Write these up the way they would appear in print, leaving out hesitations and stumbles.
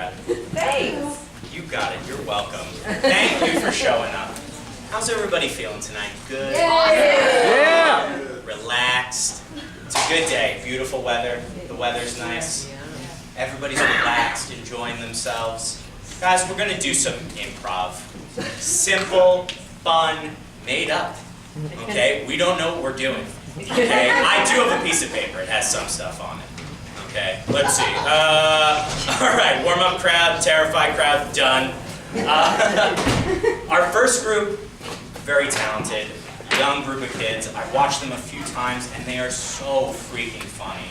that. Thanks. You got it. You're welcome. Thank you for showing up. How's everybody feeling tonight? Good? Yeah! Relaxed? It's a good day. Beautiful weather. The weather's nice. Everybody's relaxed, enjoying themselves. Guys, we're going to do some improv. Simple, fun, made up. Okay? We don't know what we're doing. Okay? I do have a piece of paper. It has some stuff on it. Okay, let's see. All right, warm-up crowd, terrified crowd, done. Our first group, very talented, young group of kids. I've watched them a few times, and they are so freaking funny.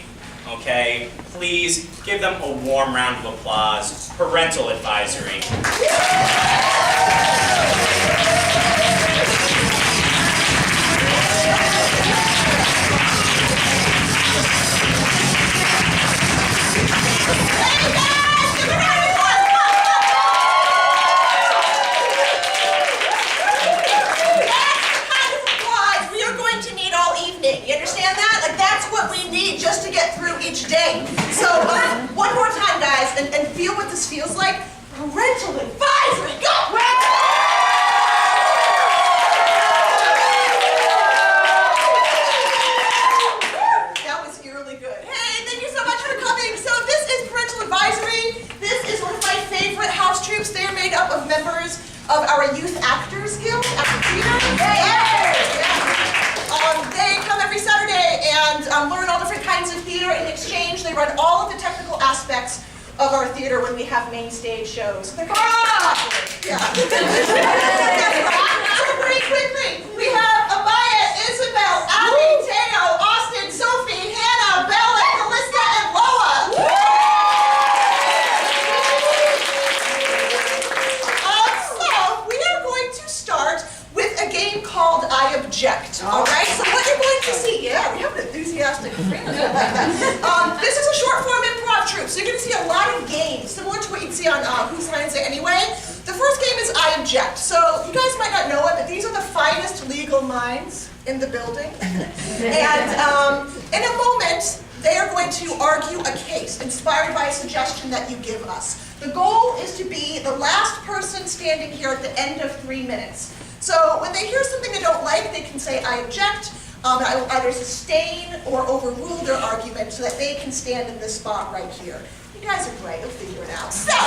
Okay, please give them a warm round of applause. Parental Advisory. You understand that? Like, that's what we need just to get through each day. So, one more time, guys, and feel what this feels like. Parental Advisory, go! That was eerily good. Hey, thank you so much for coming. So, this is Parental Advisory. This is one of my favorite house troops. They are made up of members of our Youth Actors Guild at the theater. They come every Saturday and learn all different kinds of theater. In exchange, they run all of the technical aspects of our theater when we have main stage shows. They're yeah. Very quickly, we have Amaya, Isabel, Abby, Teo, Austin, Sophie, Hannah, Bella, Calista, and Loa. So, we are going to start with a game called I Object. All right, so what you're going to see, yeah, we have an enthusiastic friend like that. This is a short form improv troupe, so you're going to see a lot of games, similar to what you'd see on Whose Line Is It Anyway? The first game is I Object. So you guys might not know it, but these are the finest legal minds in the building. And in a moment, they are going to argue a case inspired by a suggestion that you give us. The goal is to be the last person standing here at the end of 3 minutes. So when they hear something they don't like, they can say, I object. I will either sustain or overrule their argument so that they can stand in this spot right here. You guys are great, you'll figure it out. So,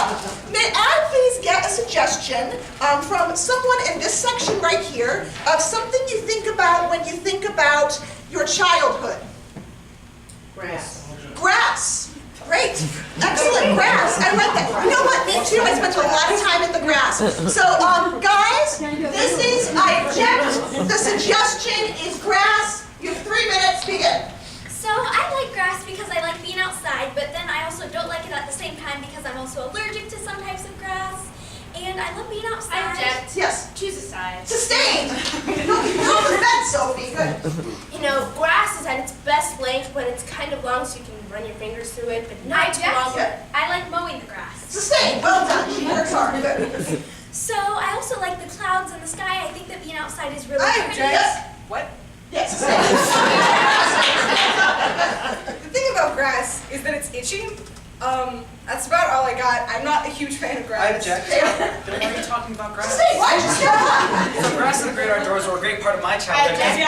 may I please get a suggestion from someone in this section right here of something you think about when you think about your childhood? Grass. Grass. Great. Excellent. Grass. I like that. You know what? Me too. I spent a lot of time in the grass. So, guys, this is I object. The suggestion is grass. You have 3 minutes. Begin. So I like grass because I like being outside, but then I also don't like it at the same time because I'm also allergic to some types of grass. And I love being outside. I object. Yes. Choose a side. Sustained. You'll defend, Sophie. Good. You know, grass is at its best length when it's kind of long so you can run your fingers through it, but not too long. Yeah. I like mowing the grass. Sustained. Well done. She works hard. Good. So I also like the clouds and the sky. I think that being outside is really I pretty. object. Yes. What? Yes. Sustained. The thing about grass is that it's itchy. That's about all I got. I'm not a huge fan of grass. I object. Then why are you talking about grass? Sustained. Why did you stand up? So grass and the great outdoors were a great part of my childhood. Didn't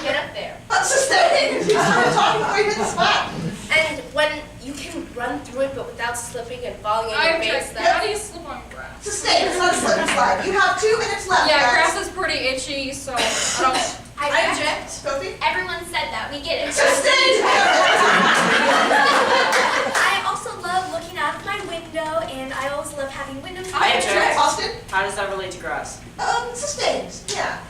get up there. Sustained. You started talking before you hit the spot. And when you can run through it but without slipping and falling in I your face, object. How do you slip on grass? Sustained. It's not a slip and slide. You have 2 minutes left. Yeah, guys. grass is pretty itchy, so I don't. I object. Sophie? Everyone said that. We get it. Sustained. I also love looking out of my window, and I always love having windows. I object. Austin? How does that relate to grass? Sustained. Yeah.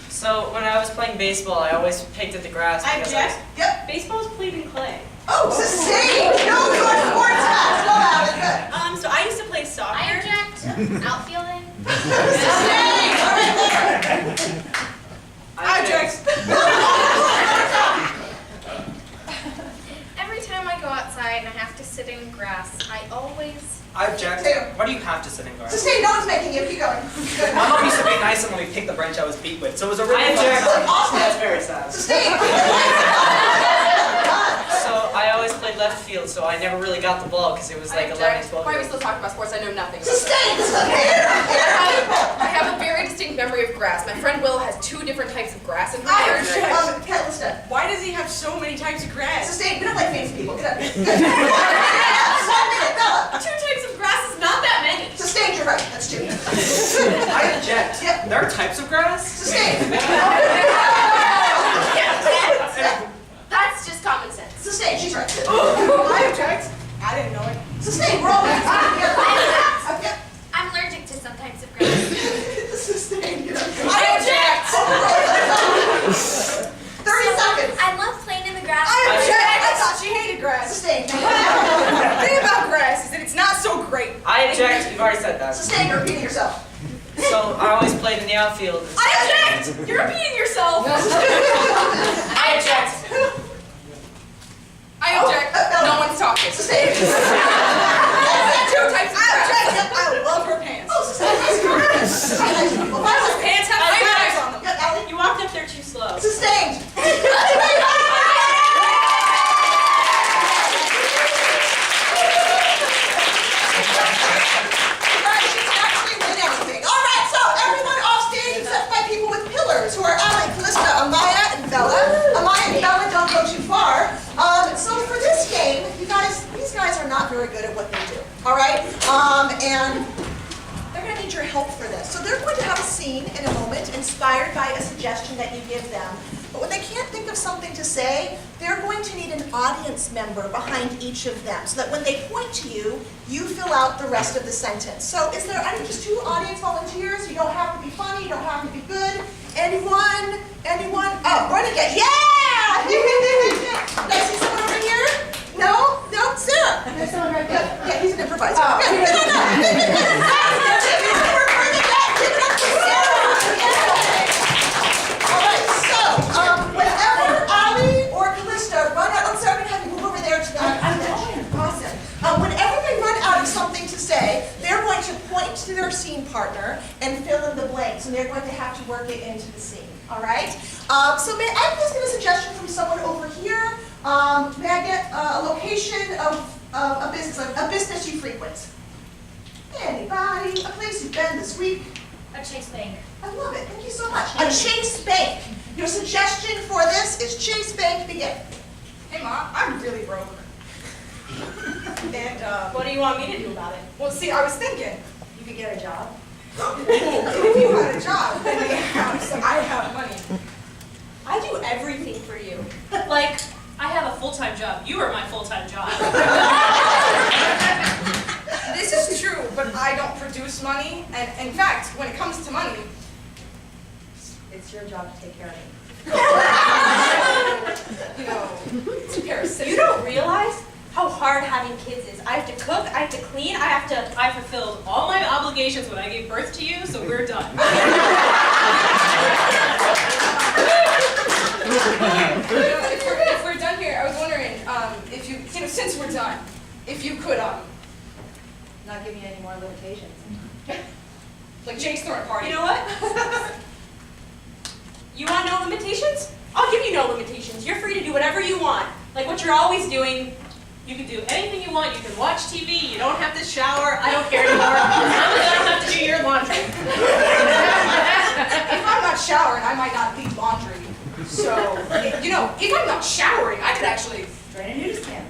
So when I was playing baseball, I always picked at the grass. I because object. Yep. Baseball is played in clay. Oh, sustained. No, your sports facts. Go out and good. So I used to play soccer. I object. Outfielding. Sustained. All right, Lauren. I object. Every time I go outside and I have to sit in grass, I always. I object. Why do you have to sit in grass? Sustained. No one's making you. Keep going. Good. My mom used to be nice when we picked the branch I was beat with, so it was a really I fun object. time. Austin. That's very sad. Sustained. So I always played left field, so I never really got the ball because it was like 11, 12 Why are we years still talking about sports? I know nothing. Sustained. I have a very distinct memory of grass. My friend Will has 2 different types of grass in her I yard. object. Cat, listen. Why does he have so many types of grass? Sustained. We don't like famous people. Get up. 1 minute, Bella. 2 types of grass is not that many. Sustained, you're right. That's 2. I object. Yep. There are types of grass? Sustained. That's just common sense. Sustained, she's right. I object. I didn't know it. Sustained, we're all together. Okay. I'm allergic to some types of grass. Sustained, get up. I object. 30 seconds. I love playing in the grass. I object. I thought she hated grass. Sustained. The thing about grass is that it's not so great. I object. You've already said that. Sustained, you're repeating yourself. So I always played in the outfield. I object. You're repeating yourself. I object. I object. No one's talking. Sustained. 2 types of I grass. object. I love her pants. Oh, sustained. That's correct. Well, Those pants have eyebrows on them. Yep, Allie. You walked up there too slow. Sustained. All right, so everyone off stage except by people with pillars who are Allie, Callista, Amaya, and Bella. Amaya and Bella don't go too far. So for this game, these guys are not very good at what they do. All right, and they're going to need your help for this. So they're going to have a scene in a moment inspired by a suggestion that you give them. But when they can't think of something to say, they're going to need an audience member behind each of them so that when they point to you, you fill out the rest of the sentence. So is there, just 2 audience volunteers? You don't have to be funny, you don't have to be good. Anyone? Anyone? Oh, run again. Yeah! Did I see someone over here? No? No? Sarah? There's someone right there. Yeah, he's an improviser. Oh. Good. Give it up for Sarah. All right, so whenever Ali or Callista run out, I'm sorry, I'm going to have you move over there to the Awesome. Whenever they run out of something to say, they're going to point to their scene partner and fill in the blanks, and they're going to have to work it into the scene. All right? So may I please get a suggestion from someone over here? May I get a location of a business you frequent? Anybody? A place you've been this week? A Chase Bank. I love it. Thank you so much. A Chase Bank. Your suggestion for this is Chase Bank. Begin. Hey, Mom, I'm really broke. And, What do you want me to do about it? well, see, I was thinking, You could get a job. if you had a job, then I have money. I do everything for you. Like, I have a full-time job. You are my full-time job. This is true, but I don't produce money, and in fact, when it comes to money, It's your job to take care of me. you know, it's a parasitic. You don't realize how hard having kids is. I have to cook, I have to clean, I fulfilled all my obligations when I gave birth to you, so we're done. If we're done here, I was wondering, if you since we're done, if you could, Not give me any more limitations. like Jake's throwing a party. You know what? You want no limitations? I'll give you no limitations. You're free to do whatever you want. Like what you're always doing. You can do anything you want. You can watch TV. You don't have to shower. I don't care anymore. I don't have to do your laundry. If I'm not showering, I might not leave laundry. So, you know, if I'm not showering, I could actually drain a nudist can.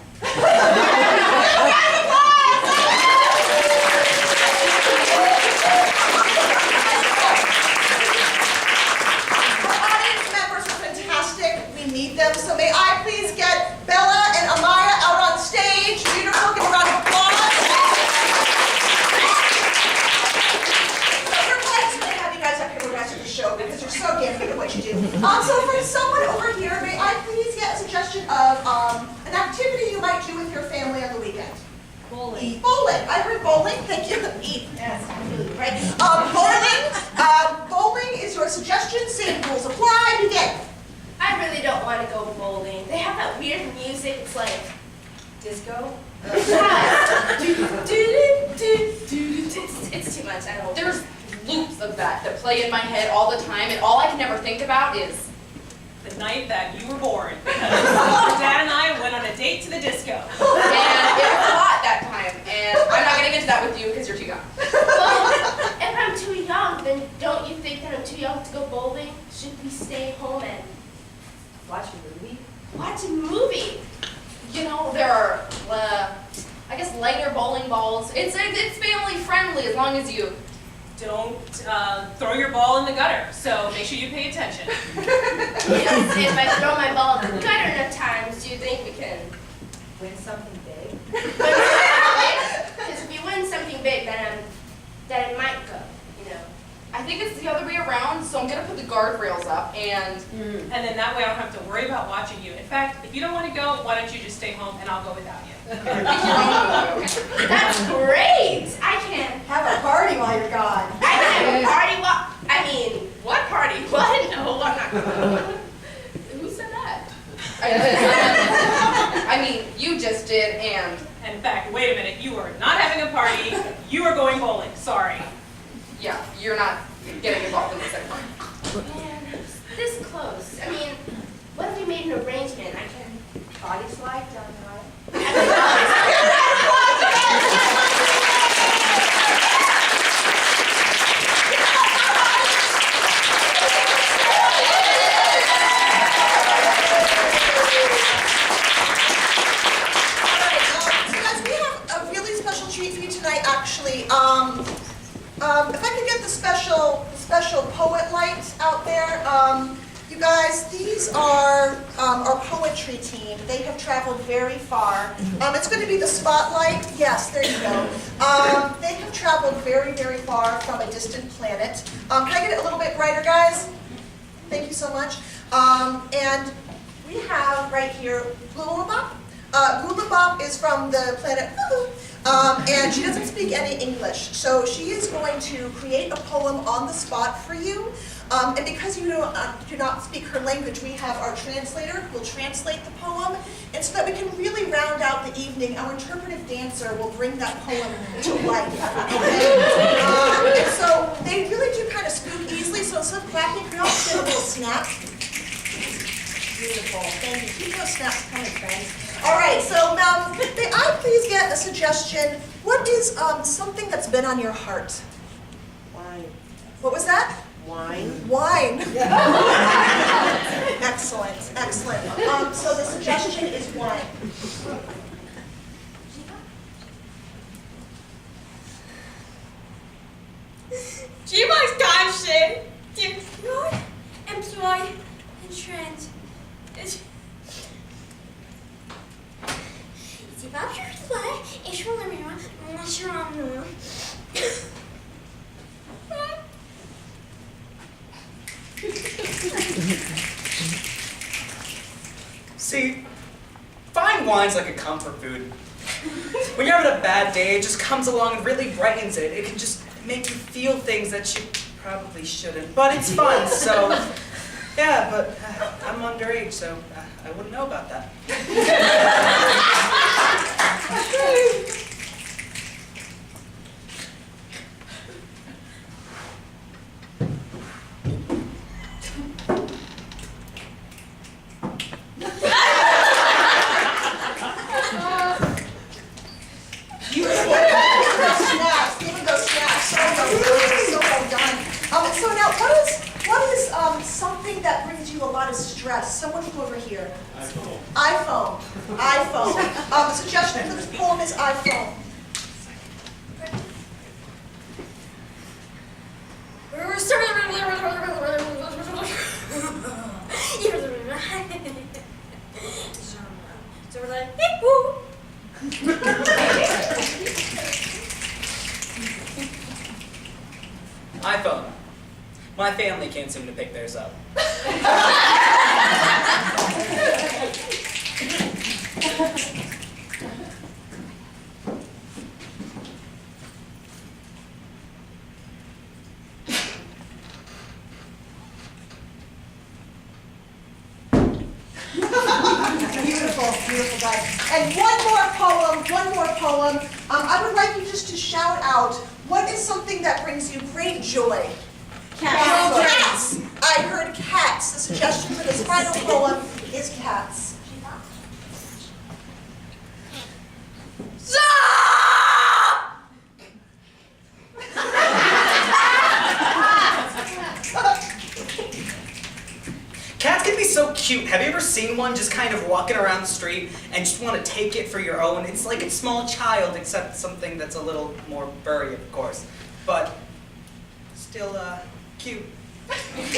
Audience members are fantastic. We need them. So may I please get Bella and Amaya out on stage. Beautiful. Give a round of applause. So we're glad to have you guys up here with us at the show because you're so damn good at what you do. So for someone over here, may I please get a suggestion of an activity you might do with your family on the weekend? Bowling. Eat bowling. I heard bowling. Thank you. Eat. Yes, absolutely. Right. Bowling. Bowling is your suggestion. Same rules apply. Begin. I really don't want to go bowling. They have that weird music. It's like disco. It's too much. I don't. There's loops of that play in my head all the time, and all I can ever think about is the night that you were born. Your dad and I went on a date to the disco. And it was hot that time, and I'm not gonna get into that with you because you're too young. Well, if I'm too young, then don't you think that I'm too young to go bowling? Should we stay home and Watch a movie. watch a movie? You know, there are, I guess, lighter bowling balls. It's family friendly as long as you. Don't throw your ball in the gutter, so make sure you pay attention. Yes, if I throw my ball in the gutter enough times, do you think we can Win something big. win something big? Because if you win something big, then it might go, you know. I think it's the other way around, so I'm gonna put the guardrails up and. And then that way I don't have to worry about watching you. In fact, if you don't want to go, why don't you just stay home and I'll go without you. That's great! I can Have a party while you're gone. have a party what party? What? No, I'm not going. Who said that? I mean, you just did, and And in fact, wait a minute, you are not having a party, you are going bowling, sorry. yeah, you're not getting involved in this anymore. Man, this close. I mean, what if we made an arrangement? I can Body slide down the aisle. If I can get the special poet light out there, you guys, these are our poetry team. They have traveled very far. It's going to be the spotlight. Yes, there you go. They have traveled very, very far from a distant planet. Can I get it a little bit brighter, guys? Thank you so much. And we have right here Gulabop. Gulabop is from the planet and she doesn't speak any English, so she is going to create a poem on the spot for you. And because you do not speak her language, we have our translator who will translate the poem, and so that we can really round out the evening, our interpretive dancer will bring that poem to life. Okay? And so they really do kind of spook easily, so instead of clapping, can you all get a little snap? Beautiful, thank you. Keep those snaps coming, friends. All right, so now, may I please get a suggestion? What is something that's been on your heart? Wine. What was that? Wine. Wine. Excellent, excellent. So the suggestion is wine. Jima's kanske till pure, employ, and trend. Sie war klar, ich will mir was wrong. See, fine wine's like a comfort food. When you're having a bad day, it just comes along and really brightens it. It can just make you feel things that you probably shouldn't. But it's fun, so yeah, but I'm underage, so I wouldn't know about that. Snaps, even those snaps, so well done. So now, what is something that brings you a lot of stress? Someone from over here. iPhone. iPhone. The suggestion for this poem is iPhone. iPhone. My family can't seem to pick theirs up. Beautiful guys. And one more poem. I would like you just to shout out, what is something that brings you great joy? Cats. I heard cat. cats. The suggestion for this final poem is cats. Cats can be so cute. Have you ever seen one just kind of walking around the street and just want to take it for your own? It's like a small child, except something that's a little more furry, of course. But still, cute. Beautiful,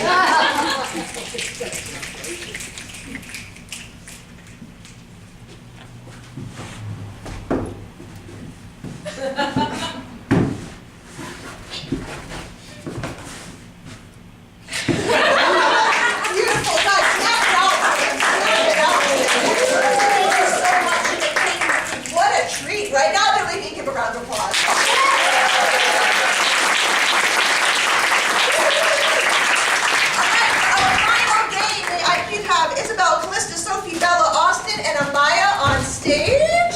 guys. Snap it out. Thank you so much. What a treat. Right now, they're leaving. Give a round of applause. Isabel, Callista, Sophie, Bella, Austin, and Amaya on stage.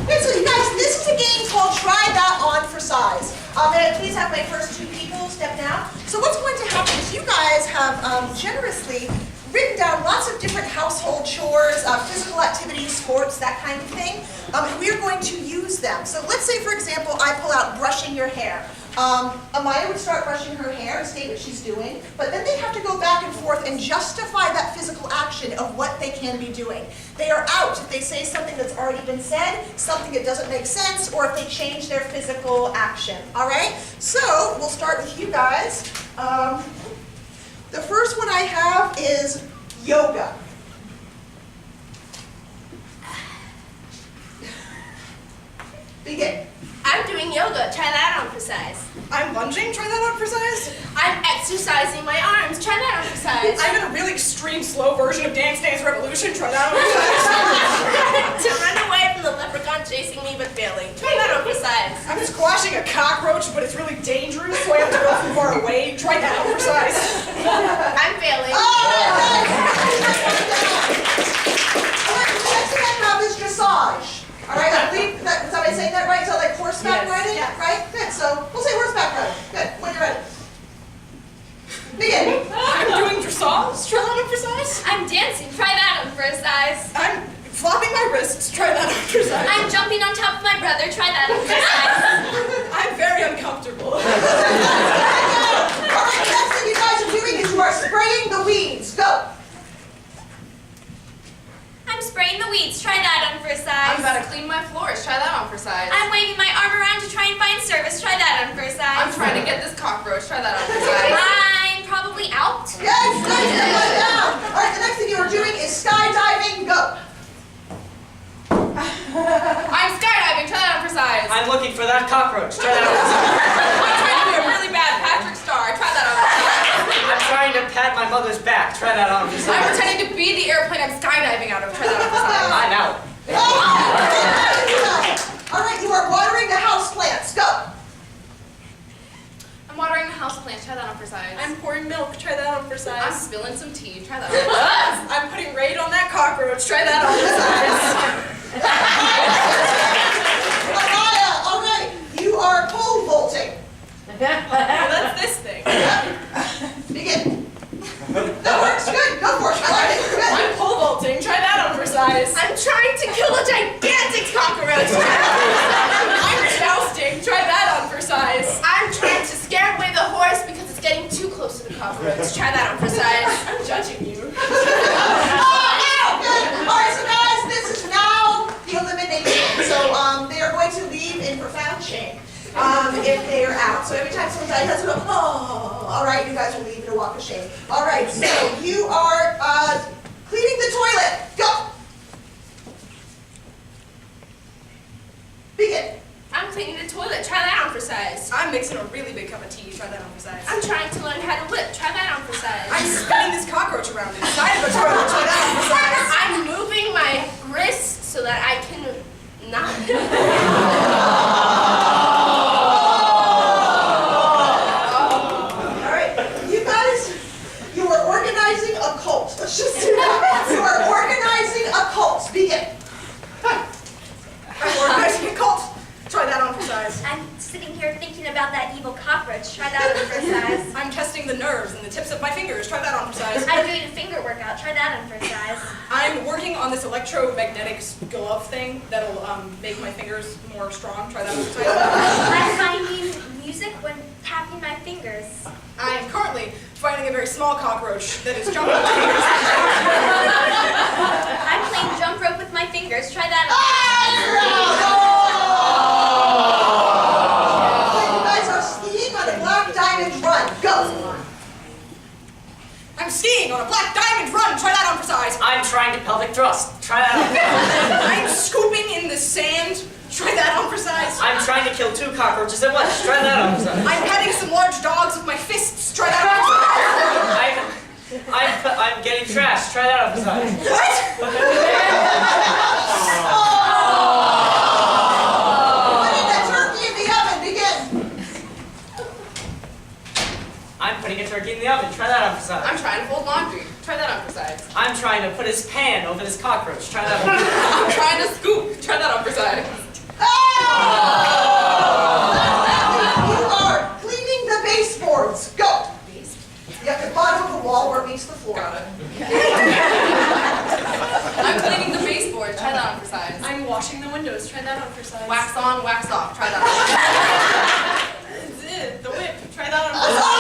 Okay, so you guys, this is a game called Try That On for Size. May I please have my first two people step down? So what's going to happen is you guys have generously written down lots of different household chores, physical activities, sports, that kind of thing, and we're going to use them. So let's say, for example, I pull out brushing your hair. Amaya would start brushing her hair and state what she's doing, but then they have to go back and forth and justify that physical action of what they can be doing. They are out if they say something that's already been said, something that doesn't make sense, or if they change their physical action. All right? So we'll start with you guys. The first one I have is yoga. Begin. I'm doing yoga. Try that on for size. I'm lunging, try that out for size. I'm exercising my arms. Try that on for size. I'm in a really extreme slow version of Dance Dance Revolution, try that out for size. To run away from the leprechaun chasing me but failing. Try that on for size. I'm squashing a cockroach, but it's really dangerous, so I have to go from far away, try that out for size. I'm failing. The next thing I have is dressage. All right, I believe that, am I saying that right? So like horseback riding, right? Good, so we'll say horseback riding. Good, when you're ready. Begin. I'm doing dressage, try that out for size. I'm dancing. Try that on for size. I'm flopping my wrists, try that out for size. I'm jumping on top of my brother. Try that on for size. I'm very uncomfortable. All right, the next thing you guys are doing is you are spraying the weeds. Go. I'm spraying the weeds. Try that on for size. I'm about to clean my floors. Try that on for size. I'm waving my arm around to try and find service. Try that on for size. I'm trying to get this cockroach. Try that on for size. I'm probably out. Yes, nice, good down. All right, the next thing you are doing is skydiving. Go. I'm skydiving. Try that on for size. I'm looking for that cockroach. Try that on for size. I'm trying to be a really bad Patrick Star. Try that on for size. I'm trying to pat my mother's back. Try that on for I'm size. pretending to be the airplane I'm skydiving out of. Try that on for size. I'm out. All right, you are watering the house plants. Go. I'm watering the house plant. Try that on for size. I'm pouring milk, try that on for I'm size. spilling some tea. Try that on for size. I'm putting raid on that cockroach, try that on for size. Amaya, all right, you are pole vaulting. That's this thing. Begin. That works good. Go for it. I like it. Good. I'm pole vaulting, try that on for size. I'm trying to kill a gigantic cockroach. I'm jousting, try that on for size. I'm trying to scare away the horse because it's getting too close to the cockroach. Try that on for size. I'm judging you. Oh, good. All right, so guys, this is now the elimination. So they are going to leave in profound shame if they are out. So every time someone dies, go, oh, all right, you guys will leave in a walk of shame. All right, so you are cleaning the toilet. Go. Begin. I'm cleaning the toilet. Try that on for size. I'm mixing a really big cup of tea, try that on for size. I'm trying to learn how to whip. Try that on for size. I'm spinning this cockroach around inside of the toilet, try that on for size. I'm moving my wrists so that I can not. All right, you guys, you are organizing a cult. Let's just do that. You are organizing a cult. Begin. I'm organizing a cult, try that on for size. I'm sitting here thinking about about that evil cockroach. Try that on for size. I'm testing the nerves and the tips of my fingers. Try that on for size. I'm doing a finger workout. Try that on for size. I'm working on this electromagnetic glove thing that'll make my fingers more strong. Try that on for size. I'm finding music when tapping my fingers. I am currently finding a very small cockroach that is jumping on my fingers. I'm playing jump rope with my fingers. Try that on. You guys are skiing on a black diamond run. Go. I'm skiing on a black diamond run. Try that on for size. I'm trying to pelvic thrust. Try that on. I'm scooping in the sand. Try that on for size. I'm trying to kill 2 cockroaches at once. Try that on. I'm petting some large dogs with my fists. Try that on for size. I'm getting trashed. Try that on. What? Putting the turkey in the oven. Begin. I'm putting a turkey in the oven. Try that on for size. I'm trying to fold laundry. Try that on for size. I'm trying to put his pan over this cockroach. Try that on. I'm trying to scoop. Try that on for size. You are cleaning the baseboards. Go. You have to bottom of the wall where it meets the floor. Got it. I'm cleaning the baseboard. Try that on for size. I'm washing the windows. Try that on for size. Wax on, wax off. Try that on. The whip. Try that on for size.